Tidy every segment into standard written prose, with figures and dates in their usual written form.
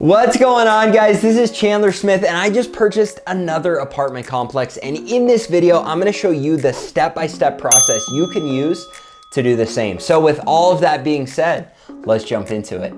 What's going on, guys? This is Chandler Smith and I just purchased another apartment complex, and in this video I'm going to show you the step-by-step process you can use to do the same. So with all of that being said, let's jump into it.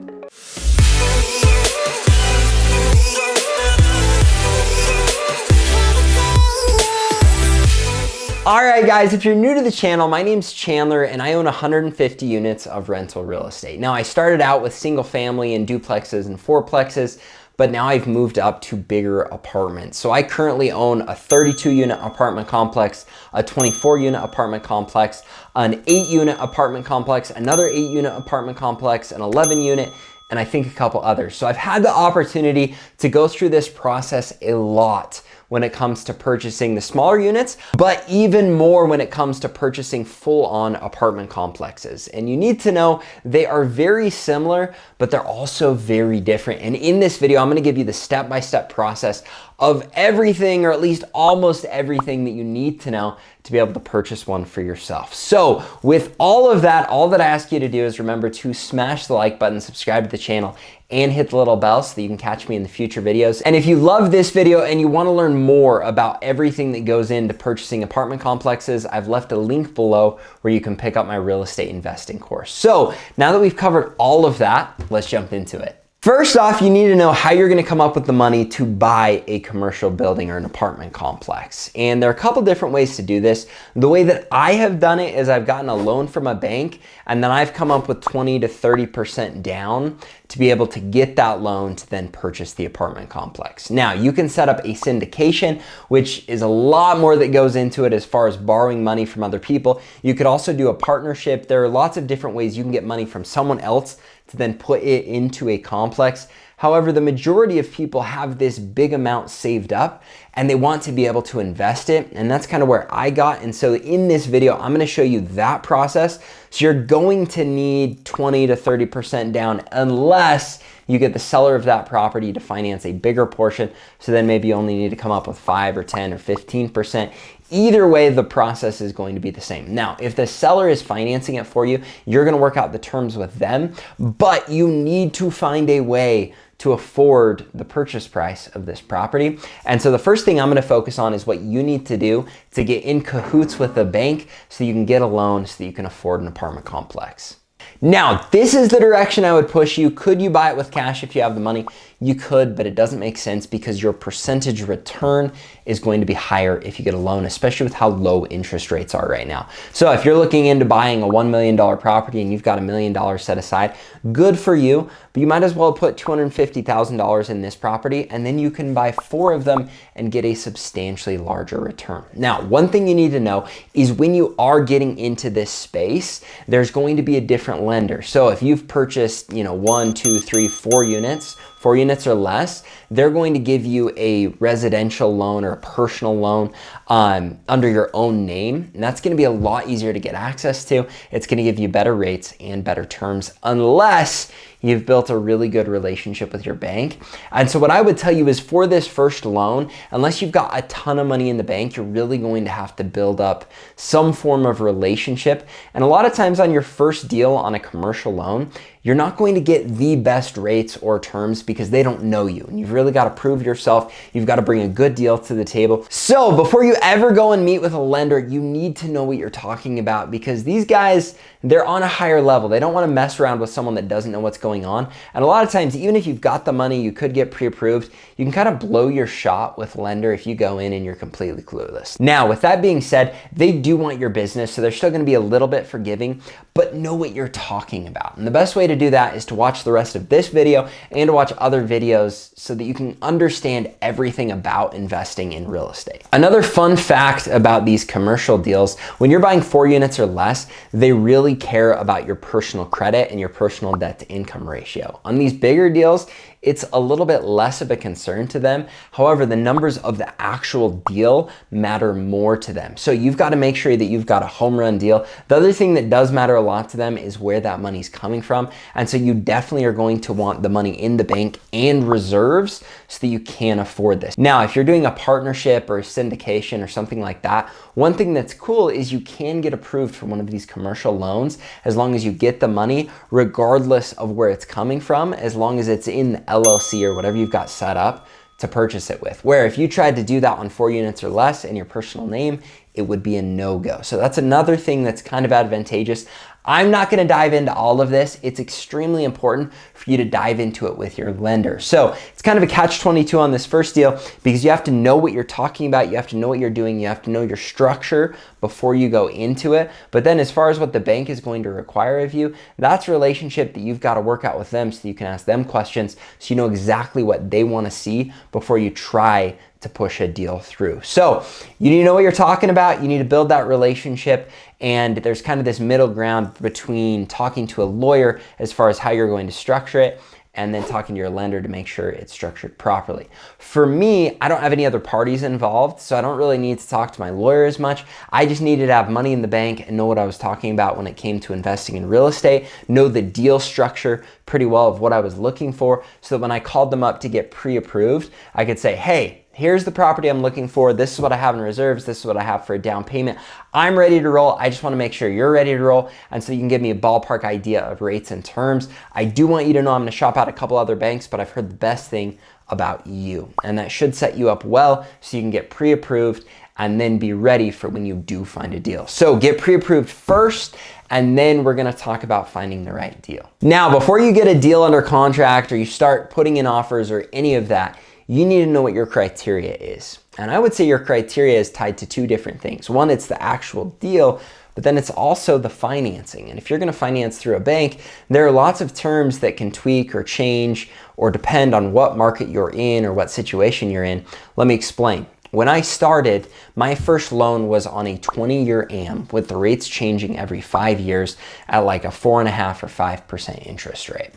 All right, guys, if you're new to the channel, my name's Chandler and I own 150 units of rental real estate. Now, I started out with single family and duplexes and fourplexes, but now I've moved up to bigger apartments. So I currently own a 32-unit apartment complex, a 24-unit apartment complex, an 8-unit apartment complex, another 8-unit apartment complex, an 11-unit, and I think a couple others. So I've had the opportunity to go through this process a lot when it comes to purchasing the smaller units, but even more when it comes to purchasing full-on apartment complexes. And you need to know they are very similar, but they're also very different. And in this video, I'm gonna give you the step-by-step process of everything, or at least almost everything that you need to know to be able to purchase one for yourself. So with all of that, all that I ask you to do is remember to smash the like button, subscribe to the channel, and hit the little bell so that you can catch me in the future videos. And if you love this video and you want to learn more about everything that goes into purchasing apartment complexes, I've left a link below where you can pick up my real estate investing course. So now that we've covered all of that, let's jump into it. First off, you need to know how you're gonna come up with the money to buy a commercial building or an apartment complex. And there are a couple different ways to do this. The way that I have done it is I've gotten a loan from a bank, and then I've come up with 20 to 30% down to be able to get that loan to then purchase the apartment complex. Now, you can set up a syndication, which is a lot more that goes into it as far as borrowing money from other people. You could also do a partnership. There are lots of different ways you can get money from someone else to then put it into a complex. However, the majority of people have this big amount saved up and they want to be able to invest it. And that's kind of where I got. And so in this video, I'm gonna show you that process. So you're going to need 20 to 30% down unless you get the seller of that property to finance a bigger portion. So then maybe you only need to come up with 5 or 10 or 15%. Either way, the process is going to be the same. Now, if the seller is financing it for you, you're gonna work out the terms with them, but you need to find a way to afford the purchase price of this property. And so the first thing I'm gonna focus on is what you need to do to get in cahoots with the bank so you can get a loan so that you can afford an apartment complex. Now, this is the direction I would push you. Could you buy it with cash if you have the money? You could, but it doesn't make sense because your percentage return is going to be higher if you get a loan, especially with how low interest rates are right now. So if you're looking into buying a $1 million property and you've got $1 million set aside, good for you, but you might as well put $250,000 in this property and then you can buy 4 of them and get a substantially larger return. Now, one thing you need to know is when you are getting into this space, there's going to be a different lender. So if you've purchased, 1, 2, 3, 4 units, 4 units or less, they're going to give you a residential loan or a personal loan under your own name. And that's gonna be a lot easier to get access to. It's gonna give you better rates and better terms unless you've built a really good relationship with your bank. And so what I would tell you is for this first loan, unless you've got a ton of money in the bank, you're really going to have to build up some form of relationship. And a lot of times on your first deal on a commercial loan, you're not going to get the best rates or terms because they don't know you. And you've really got to prove yourself. You've got to bring a good deal to the table. So before you ever go and meet with a lender, you need to know what you're talking about because these guys, they're on a higher level. They don't want to mess around with someone that doesn't know what's going on. And a lot of times, even if you've got the money, you could get pre-approved. You can kind of blow your shot with lender if you go in and you're completely clueless. Now, with that being said, they do want your business, so they're still going to be a little bit forgiving, but know what you're talking about. And the best way to do that is to watch the rest of this video and to watch other videos so that you can understand everything about investing in real estate. Another fun fact about these commercial deals, when you're buying 4 units or less, they really care about your personal credit and your personal debt to income ratio. On these bigger deals, it's a little bit less of a concern to them. However, the numbers of the actual deal matter more to them. So you've got to make sure that you've got a home run deal. The other thing that does matter a lot to them is where that money's coming from. And so you definitely are going to want the money in the bank and reserves so that you can afford this. Now, if you're doing a partnership or a syndication or something like that, one thing that's cool is you can get approved for one of these commercial loans as long as you get the money, regardless of where it's coming from, as long as it's in the LLC or whatever you've got set up to purchase it with. Where if you tried to do that on 4 units or less in your personal name, it would be a no-go. So that's another thing that's kind of advantageous. I'm not gonna dive into all of this. It's extremely important for you to dive into it with your lender. So it's kind of a catch-22 on this first deal because you have to know what you're talking about, you have to know what you're doing, you have to know your structure before you go into it. But then as far as what the bank is going to require of you, that's a relationship that you've got to work out with them so you can ask them questions so you know exactly what they want to see before you try to push a deal through. So you need to know what you're talking about. You need to build that relationship. And there's kind of this middle ground between talking to a lawyer as far as how you're going to structure it and then talking to your lender to make sure it's structured properly. For me, I don't have any other parties involved, so I don't really need to talk to my lawyer as much. I just needed to have money in the bank and know what I was talking about when it came to investing in real estate, know the deal structure pretty well of what I was looking for, so that when I called them up to get pre-approved, I could say, hey, here's the property I'm looking for. This is what I have in reserves. This is what I have for a down payment. I'm ready to roll. I just want to make sure you're ready to roll. And so you can give me a ballpark idea of rates and terms. I do want you to know I'm going to shop out a couple other banks, but I've heard the best thing about you. And that should set you up well so you can get pre-approved and then be ready for when you do find a deal. So get pre-approved first, and then we're gonna talk about finding the right deal. Now, before you get a deal under contract or you start putting in offers or any of that, you need to know what your criteria is. And I would say your criteria is tied to two different things. One, it's the actual deal, but then it's also the financing. And if you're gonna finance through a bank, there are lots of terms that can tweak or change or depend on what market you're in or what situation you're in. Let me explain. When I started, my first loan was on a 20-year AM with the rates changing every 5 years at like a 4.5% or 5% interest rate.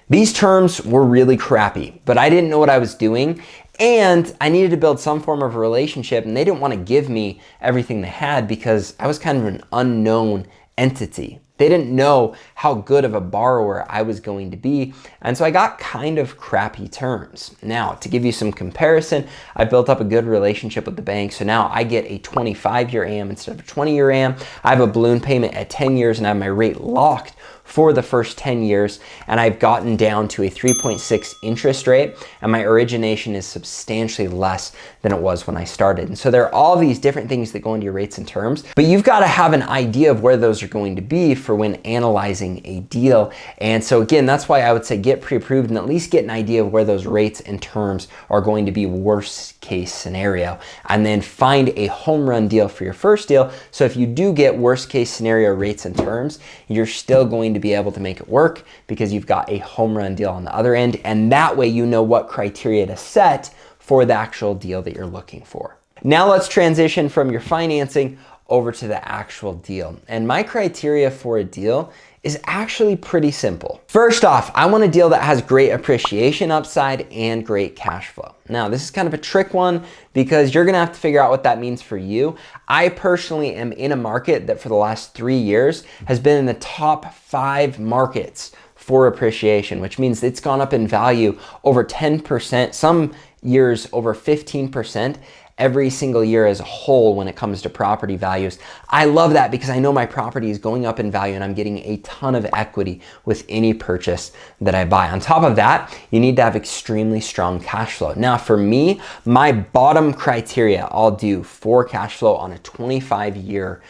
These terms were really crappy, but I didn't know what I was doing and I needed to build some form of a relationship, and they didn't want to give me everything they had because I was kind of an unknown entity. They didn't know how good of a borrower I was going to be, and so I got kind of crappy terms. Now, to give you some comparison, I built up a good relationship with the bank, so now I get a 25-year AM instead of a 20-year AM. I have a balloon payment at 10 years and I have my rate locked for the first 10 years, and I've gotten down to a 3.6 interest rate, and my origination is substantially less than it was when I started. And so there are all these different things that go into your rates and terms, but you've got to have an idea of where those are going to be for when analyzing a deal. And so again, that's why I would say get pre-approved and at least get an idea of where those rates and terms are going to be worst case scenario, and then find a home run deal for your first deal. So if you do get worst case scenario rates and terms, you're still going to be able to make it work because you've got a home run deal on the other end, and that way you know what criteria to set for the actual deal that you're looking for. Now let's transition from your financing over to the actual deal. And my criteria for a deal is actually pretty simple. First off, I want a deal that has great appreciation upside and great cash flow. Now, this is kind of a trick one because you're gonna have to figure out what that means for you. I personally am in a market that for the last 3 years has been in the top 5 markets for appreciation, which means it's gone up in value over 10%, some years over 15%. Every single year as a whole when it comes to property values. I love that because I know my property is going up in value and I'm getting a ton of equity with any purchase that I buy. On top of that, you need to have extremely strong cash flow. Now for me, my bottom criteria I'll do for cash flow on a 25-year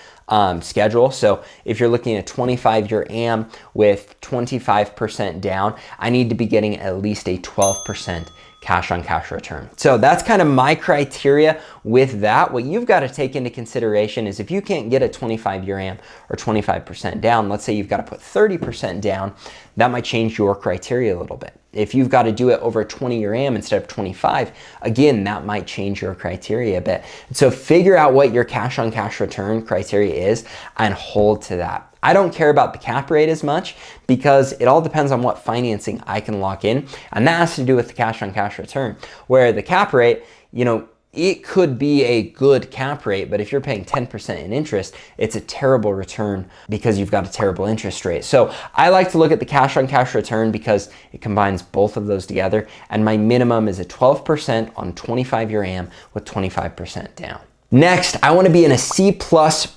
schedule. So if you're looking at a 25-year AM with 25% down, I need to be getting at least a 12% cash on cash return. So that's kind of my criteria with that. What you've got to take into consideration is if you can't get a 25-year AM or 25% down, let's say you've got to put 30% down, that might change your criteria a little bit. If you've got to do it over a 20-year AM instead of 25, again, that might change your criteria a bit. So figure out what your cash on cash return criteria is and hold to that. I don't care about the cap rate as much because it all depends on what financing I can lock in, and that has to do with the cash on cash return. Where the cap rate, you know, it could be a good cap rate, but if you're paying 10% in interest, it's a terrible return because you've got a terrible interest rate. So I like to look at the cash on cash return because it combines both of those together, and my minimum is a 12% on 25-year AM with 25% down. Next, I want to be in a C+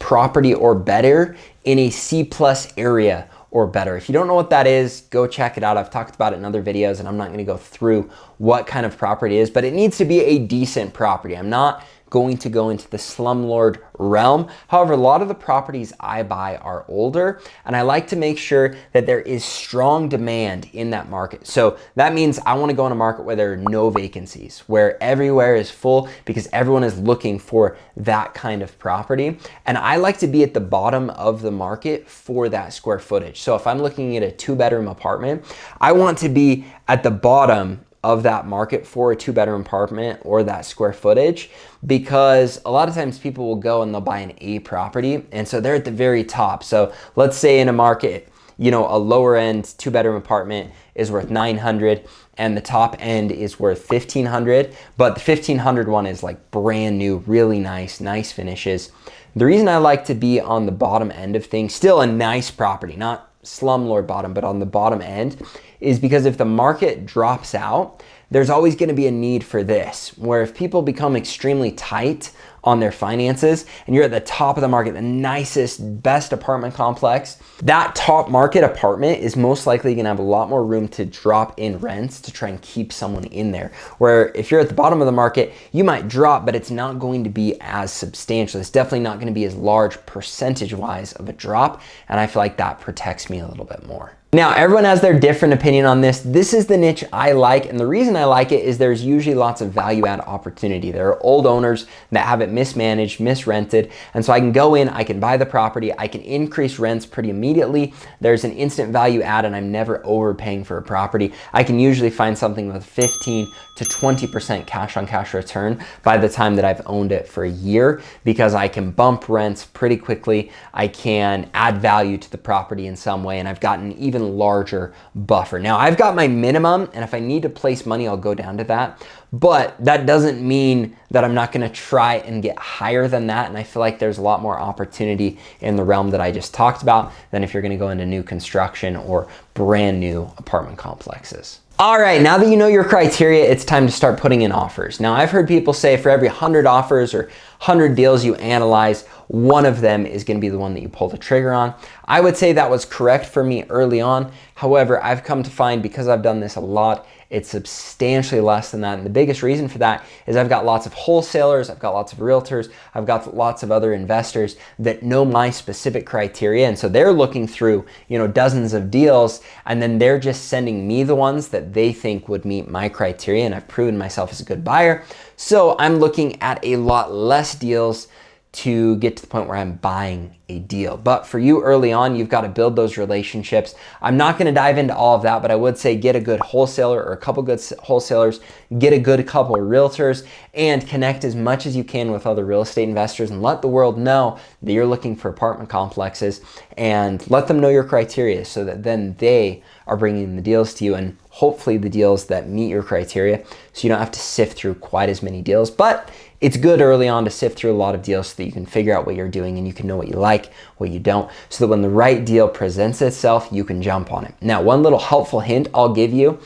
property or better in a C+ area or better. If you don't know what that is, go check it out. I've talked about it in other videos and I'm not gonna go through what kind of property it is, but it needs to be a decent property. I'm not going to go into the slumlord realm. However, a lot of the properties I buy are older, and I like to make sure that there is strong demand in that market. So that means I want to go in a market where there are no vacancies, where everywhere is full because everyone is looking for that kind of property. And I like to be at the bottom of the market for that square footage. So if I'm looking at a 2-bedroom apartment, I want to be at the bottom of that market for a 2-bedroom apartment or that square footage, because a lot of times people will go and they'll buy an A property, and so they're at the very top. So let's say in a market, you know, a lower end 2-bedroom apartment is worth 900 and the top end is worth 1,500, but the 1,500 one is like brand new, really nice finishes. The reason I like to be on the bottom end of things, still a nice property, not slumlord bottom, but on the bottom end, is because if the market drops out, there's always going to be a need for this, where if people become extremely tight on their finances and you're at the top of the market, the nicest, best apartment complex, that top market apartment is most likely going to have a lot more room to drop in rents to try and keep someone in there. Where if you're at the bottom of the market, you might drop, but it's not going to be as substantial. It's definitely not going to be as large percentage-wise of a drop, and I feel like that protects me a little bit more. Now, everyone has their different opinion on this. This is the niche I like, and the reason I like it is there's usually lots of value add opportunity. There are old owners that have it mismanaged, misrented, and so I can go in, I can buy the property, I can increase rents pretty immediately. There's an instant value add, and I'm never overpaying for a property. I can usually find something with 15 to 20% cash on cash return by the time that I've owned it for a year, because I can bump rents pretty quickly. I can add value to the property in some way, and I've gotten even larger buffer. Now I've got my minimum, and if I need to place money, I'll go down to that. But that doesn't mean that I'm not gonna try and get higher than that. And I feel like there's a lot more opportunity in the realm that I just talked about than if you're gonna go into new construction or brand new apartment complexes. All right, now that you know your criteria, it's time to start putting in offers. Now, I've heard people say for every 100 offers or 100 deals you analyze, one of them is gonna be the one that you pull the trigger on. I would say that was correct for me early on. However, I've come to find, because I've done this a lot, it's substantially less than that. And the biggest reason for that is I've got lots of wholesalers, I've got lots of realtors, I've got lots of other investors that know my specific criteria. And so they're looking through, you know, dozens of deals, and then they're just sending me the ones that they think would meet my criteria. And I've proven myself as a good buyer. So I'm looking at a lot less deals to get to the point where I'm buying a deal. But for you early on, you've got to build those relationships. I'm not going to dive into all of that, but I would say get a good wholesaler or a couple good wholesalers, get a good couple of realtors, and connect as much as you can with other real estate investors, and let the world know that you're looking for apartment complexes, and let them know your criteria so that then they are bringing the deals to you, and hopefully the deals that meet your criteria, so you don't have to sift through quite as many deals. But it's good early on to sift through a lot of deals so that you can figure out what you're doing and you can know what you like, what you don't, so that when the right deal presents itself, you can jump on it. Now, one little helpful hint I'll give you,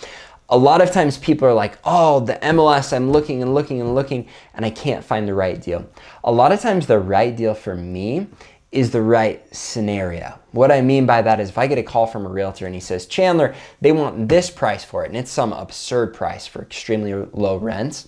a lot of times people are like, oh, the MLS, I'm looking and looking and looking, and I can't find the right deal. A lot of times the right deal for me is the right scenario. What I mean by that is if I get a call from a realtor and he says, Chandler, they want this price for it, and it's some absurd price for extremely low rents,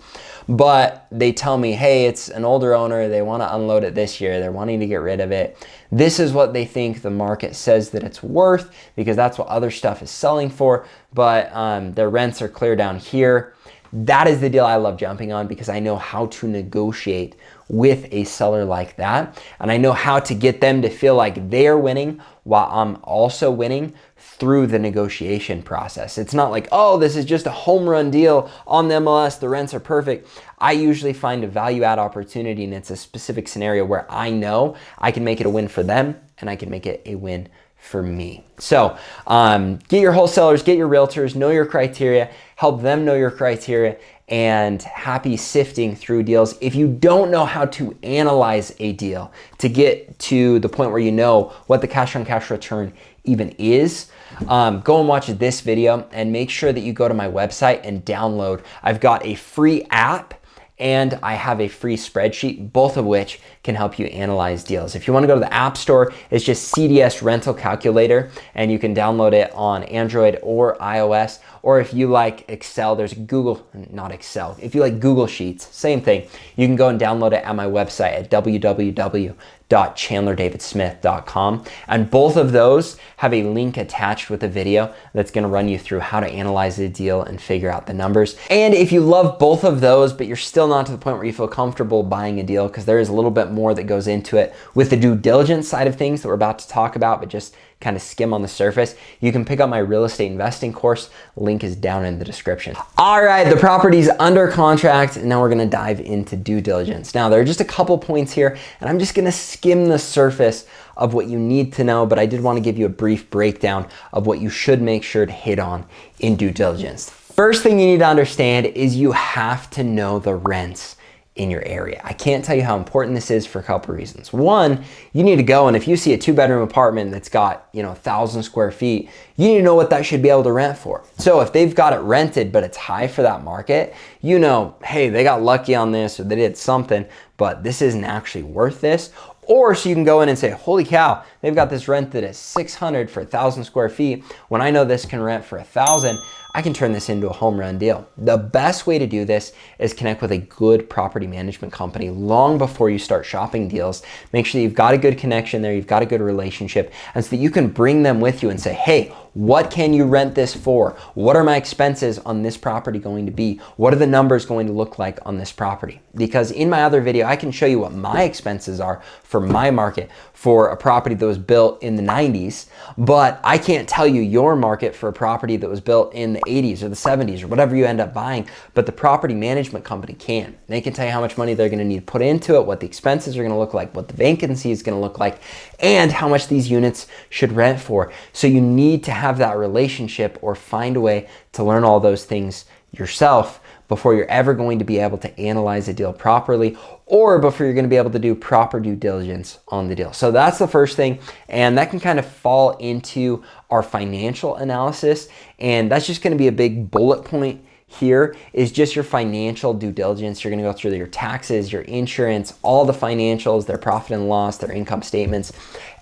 but they tell me, hey, it's an older owner, they want to unload it this year, they're wanting to get rid of it. This is what they think the market says that it's worth, because that's what other stuff is selling for, but their rents are clear down here. That is the deal I love jumping on, because I know how to negotiate with a seller like that. And I know how to get them to feel like they're winning while I'm also winning through the negotiation process. It's not like, oh, this is just a home run deal on the MLS, the rents are perfect. I usually find a value add opportunity, and it's a specific scenario where I know I can make it a win for them and I can make it a win for me. So get your wholesalers, get your realtors, know your criteria, help them know your criteria, and happy sifting through deals. If you don't know how to analyze a deal to get to the point where you know what the cash on cash return even is, go and watch this video and make sure that you go to my website and download. I've got a free app, and I have a free spreadsheet, both of which can help you analyze deals. If you want to go to the App Store, it's just CDS Rental Calculator, and you can download it on Android or iOS. Or if you like Excel, there's Google, not Excel, if you like Google Sheets, same thing. You can go and download it at my website at www.chandlerdavidsmith.com. And both of those have a link attached with a video that's gonna run you through how to analyze the deal and figure out the numbers. And if you love both of those, but you're still not to the point where you feel comfortable buying a deal, because there is a little bit more that goes into it with the due diligence side of things that we're about to talk about, but just kind of skim on the surface, you can pick up my real estate investing course. Link is down in the description. All right, the property's under contract, and now we're gonna dive into due diligence. Now, there are just a couple points here, and I'm just gonna skim the surface of what you need to know, but I did want to give you a brief breakdown of what you should make sure to hit on in due diligence. First thing you need to understand is you have to know the rents in your area. I can't tell you how important this is for a couple reasons. One, you need to go, and if you see a 2-bedroom apartment that's got, 1,000 square feet, you need to know what that should be able to rent for. So if they've got it rented, but it's high for that market, hey, they got lucky on this, or they did something, but this isn't actually worth this. Or so you can go in and say, holy cow, they've got this rented at 600 for 1,000 square feet. When I know this can rent for 1,000, I can turn this into a home run deal. The best way to do this is connect with a good property management company long before you start shopping deals. Make sure that you've got a good connection there, you've got a good relationship, and so that you can bring them with you and say, hey, what can you rent this for? What are my expenses on this property going to be? What are the numbers going to look like on this property? Because in my other video, I can show you what my expenses are for my market for a property that was built in the 90s, but I can't tell you your market for a property that was built in the 80s or the 70s or whatever you end up buying, but the property management company can. They can tell you how much money they're gonna need to put into it, what the expenses are gonna look like, what the vacancy is gonna look like, and how much these units should rent for. So you need to have that relationship or find a way to learn all those things yourself before you're ever going to be able to analyze a deal properly, or before you're going to be able to do proper due diligence on the deal. So that's the first thing, and that can kind of fall into our financial analysis, and that's just going to be a big bullet point here is just your financial due diligence. You're going to go through your taxes, your insurance, all the financials, their profit and loss, their income statements,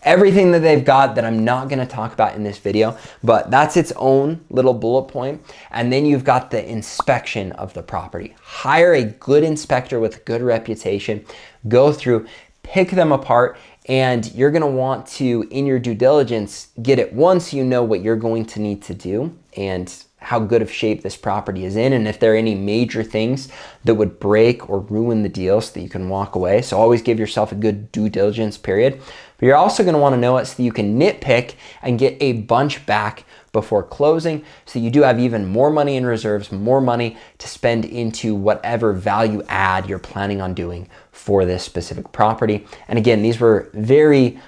everything that they've got that I'm not going to talk about in this video, but that's its own little bullet point. And then you've got the inspection of the property. Hire a good inspector with a good reputation, go through, pick them apart, and you're going to want to, in your due diligence, get it once you know what you're going to need to do and how good of shape this property is in, and if there are any major things that would break or ruin the deal so that you can walk away. So always give yourself a good due diligence period. But you're also going to want to know it so that you can nitpick and get a bunch back before closing, so you do have even more money in reserves, more money to spend into whatever value add you're planning on doing for this specific property. And again, these were very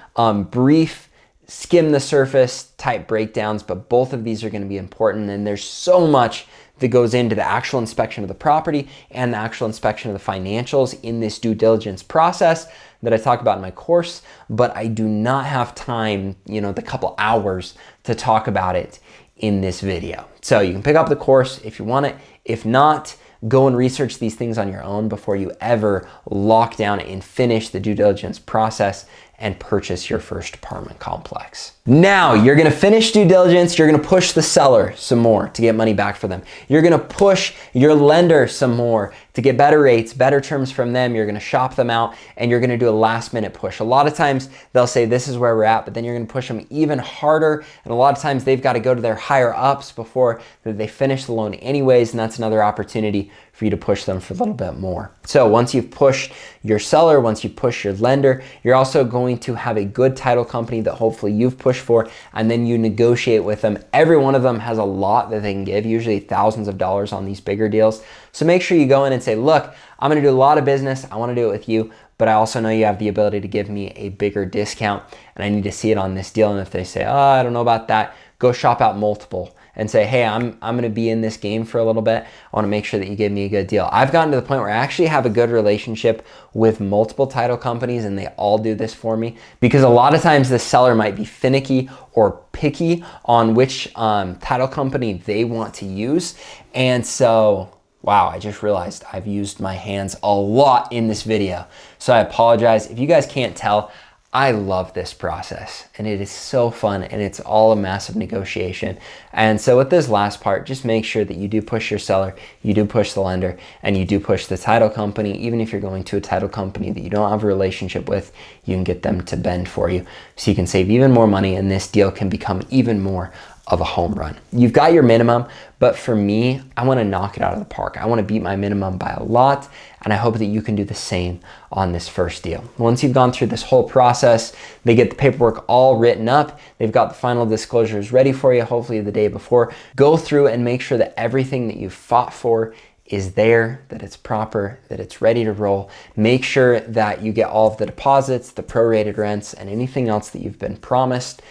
brief, skim the surface type breakdowns, but both of these are going to be important, and there's so much that goes into the actual inspection of the property and the actual inspection of the financials in this due diligence process that I talk about in my course, but I do not have time, the couple hours to talk about it in this video. So you can pick up the course if you want it. If not, go and research these things on your own before you ever lock down and finish the due diligence process and purchase your first apartment complex. Now, you're gonna finish due diligence, you're gonna push the seller some more to get money back for them. You're gonna push your lender some more to get better rates, better terms from them. You're gonna shop them out, and you're gonna do a last minute push. A lot of times they'll say this is where we're at, but then you're gonna push them even harder. And a lot of times they've got to go to their higher ups before they finish the loan anyways, and that's another opportunity for you to push them for a little bit more. So once you've pushed your seller, once you push your lender, you're also going to have a good title company that hopefully you've pushed for, and then you negotiate with them. Every one of them has a lot that they can give, usually thousands of dollars on these bigger deals. So make sure you go in and say, look, I'm gonna do a lot of business, I wanna do it with you, but I also know you have the ability to give me a bigger discount, and I need to see it on this deal. And if they say, oh, I don't know about that, go shop out multiple and say, hey, I'm gonna be in this game for a little bit. I wanna make sure that you give me a good deal. I've gotten to the point where I actually have a good relationship with multiple title companies, and they all do this for me, because a lot of times the seller might be finicky or picky on which title company they want to use. And so Wow, I just realized I've used my hands a lot in this video. So I apologize. If you guys can't tell, I love this process and it is so fun and it's all a massive negotiation. And so with this last part, just make sure that you do push your seller, you do push the lender, and you do push the title company. Even if you're going to a title company that you don't have a relationship with, you can get them to bend for you so you can save even more money and this deal can become even more of a home run. You've got your minimum, but for me, I want to knock it out of the park. I want to beat my minimum by a lot, and I hope that you can do the same on this first deal. Once you've gone through this whole process, they get the paperwork all written up, they've got the final disclosures ready for you, hopefully the day before. Go through and make sure that everything that you've fought for is there, that it's proper, that it's ready to roll. Make sure that you get all of the deposits, the prorated rents, and anything else that you've been promised.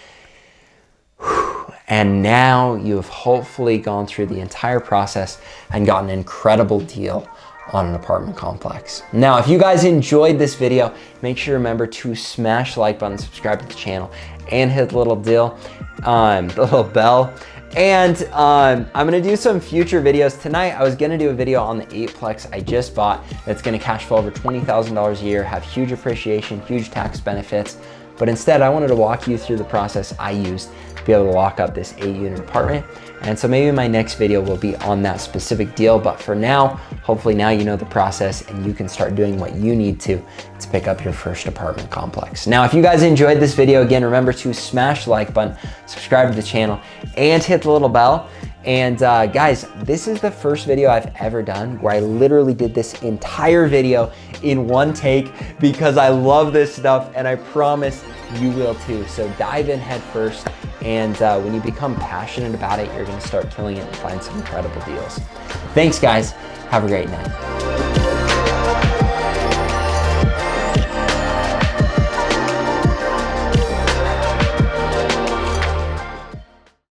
And now you have hopefully gone through the entire process and got an incredible deal on an apartment complex. Now, if you guys enjoyed this video, make sure to remember to smash the like button, subscribe to the channel, and hit the little bell. And I'm gonna do some future videos. Tonight, I was gonna do a video on the 8-plex I just bought that's gonna cash flow over $20,000 a year, have huge appreciation, huge tax benefits. But instead, I wanted to walk you through the process I used to be able to lock up this 8-unit apartment. And so maybe my next video will be on that specific deal. But for now, hopefully now you know the process and you can start doing what you need to pick up your first apartment complex. Now, if you guys enjoyed this video, again, remember to smash the like button, subscribe to the channel, and hit the little bell. And guys, this is the first video I've ever done where I literally did this entire video in one take because I love this stuff and I promise you will too. So dive in head first, and when you become passionate about it, you're gonna start killing it and find some incredible deals. Thanks guys, have a great night.